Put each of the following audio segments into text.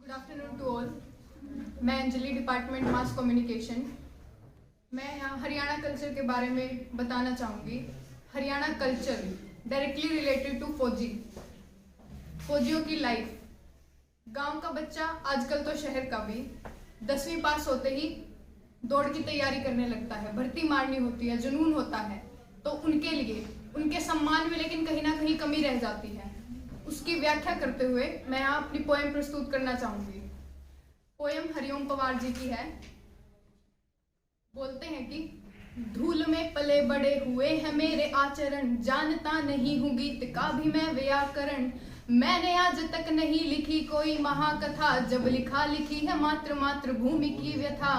Good afternoon to all. मैं Anjali, department mass communication. मैं यहाँ हरियाणा कल्चर के बारे में बताना चाहूँगी। Haryana culture directly related to फौजियों की लाइफ। गांव का बच्चा, आजकल तो शहर का भी, 10वीं पास होते ही दौड़ की तैयारी करने लगता है, भर्ती मारनी होती है, जुनून होता है। तो उनके लिए, उनके सम्मान में लेकिन कहीं ना कहीं कमी रह जाती है। उसकी व्याख्या करते हुए मैं यहाँ अपनी पोएम प्रस्तुत करना चाहूंगी। पोएम हरिओम पवार जी की है। बोलते हैं कि धूल में पले बड़े हुए हैं मेरे आचरण, जानता नहीं हूँ गीत का भी मैं व्याकरण। मैंने आज तक नहीं लिखी कोई महाकथा, जब लिखा लिखी है मात्र मात्र भूमि की व्यथा।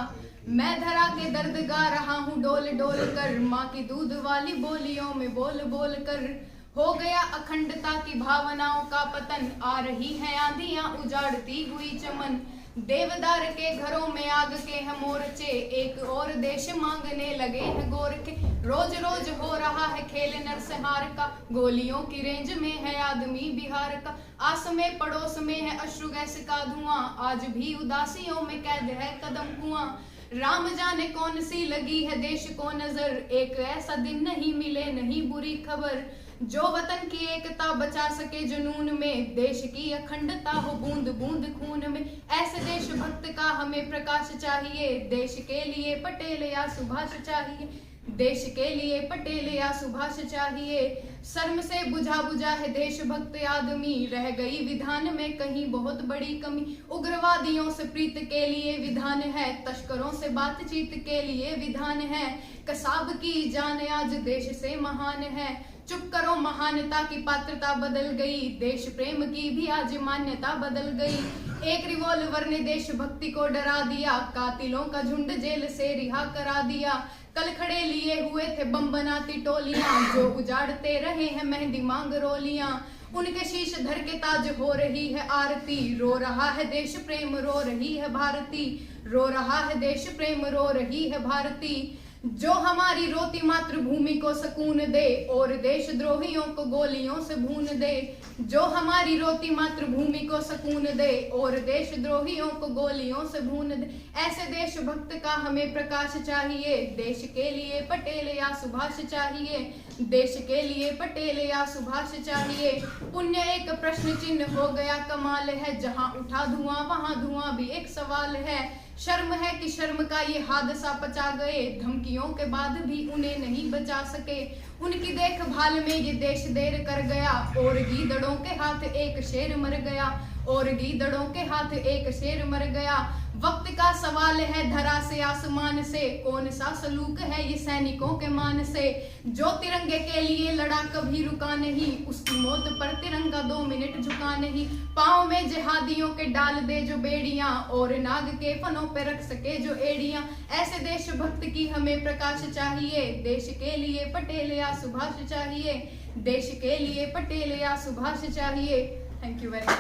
मैं धरा के दर्द गा रहा हूँ डोल डोल कर, माँ की दूध वाली बोलियों में बोल बोल कर। हो गया अखंडता की भावनाओं का पतन, आ रही है आंधियां उजाड़ती हुई चमन। देवदार के घरों में आग के हैं मोर्चे, एक और देश मांगने लगे हैं गोरखे। रोज रोज हो रहा है खेल नरसंहार का, गोलियों की रेंज में है आदमी बिहार का। आस में पड़ोस में है अश्रु गैस का धुआं, आज भी उदासियों में कैद है कदम कुआं। राम जाने कौन सी लगी है देश को नजर, एक ऐसा दिन नहीं मिले नहीं बुरी खबर। जो वतन की एकता बचा सके जुनून में, देश की अखंडता हो बूंद बूंद खून में। ऐसे देशभक्त का हमें प्रकाश चाहिए, देश के लिए पटेल या सुभाष चाहिए। देश के लिए पटेल या सुभाष चाहिए। शर्म से बुझा बुझा है देशभक्त आदमी, रह गई विधान में कहीं बहुत बड़ी कमी। उग्रवादियों से प्रीत के लिए विधान है, तस्करों से बातचीत के लिए विधान है। कसाब की जान आज देश से महान है, चुप करो महानता की पात्रता बदल गई। देश प्रेम की भी आज मान्यता बदल गई। एक रिवॉल्वर ने देशभक्ति को डरा दिया, कातिलों का झुंड जेल से रिहा करा दिया। कल खड़े लिए हुए थे बम बनाती टोलियां, जो उजाड़ते रहे हैं मेहंदी मांग रोलियां। उनके शीश धर के ताज हो रही है आरती, रो रहा है देश प्रेम रो रही है भारती। रो रहा है देश प्रेम रो रही है भारती। जो हमारी रोती मातृभूमि को सुकून दे, और देशद्रोहियों को गोलियों से भून दे। जो हमारी रोती मातृभूमि को सुकून दे, और देशद्रोहियों को गोलियों से भून दे। ऐसे देशभक्त का हमें प्रकाश चाहिए, देश के लिए पटेल या सुभाष चाहिए। देश के लिए पटेल या सुभाष चाहिए। पुण्य एक प्रश्न चिन्ह हो गया कमाल है, जहां उठा धुआं वहां धुआं भी एक सवाल है। शर्म है कि शर्म का ये हादसा पचा गए, धमकियों के बाद भी उन्हें नहीं बचा सके। उनकी देखभाल में ये देश देर कर गया, और गीदड़ों के हाथ एक शेर मर गया। और गीदड़ों के हाथ एक शेर मर गया। वक्त का सवाल है धरा से आसमान से, कौन सा सलूक है ये सैनिकों के मान से। जो तिरंगे के लिए लड़ा कभी रुका नहीं, उसकी मौत पर तिरंगा 2 मिनट झुका नहीं। पाँव में जिहादियों के डाल दे जो बेड़ियां, और नाग के फनों पे रख सके जो एड़ियां। ऐसे देशभक्त की हमें प्रकाश चाहिए, देश के लिए पटेल या सुभाष चाहिए। देश के लिए पटेल या सुभाष चाहिए। Thank you very much.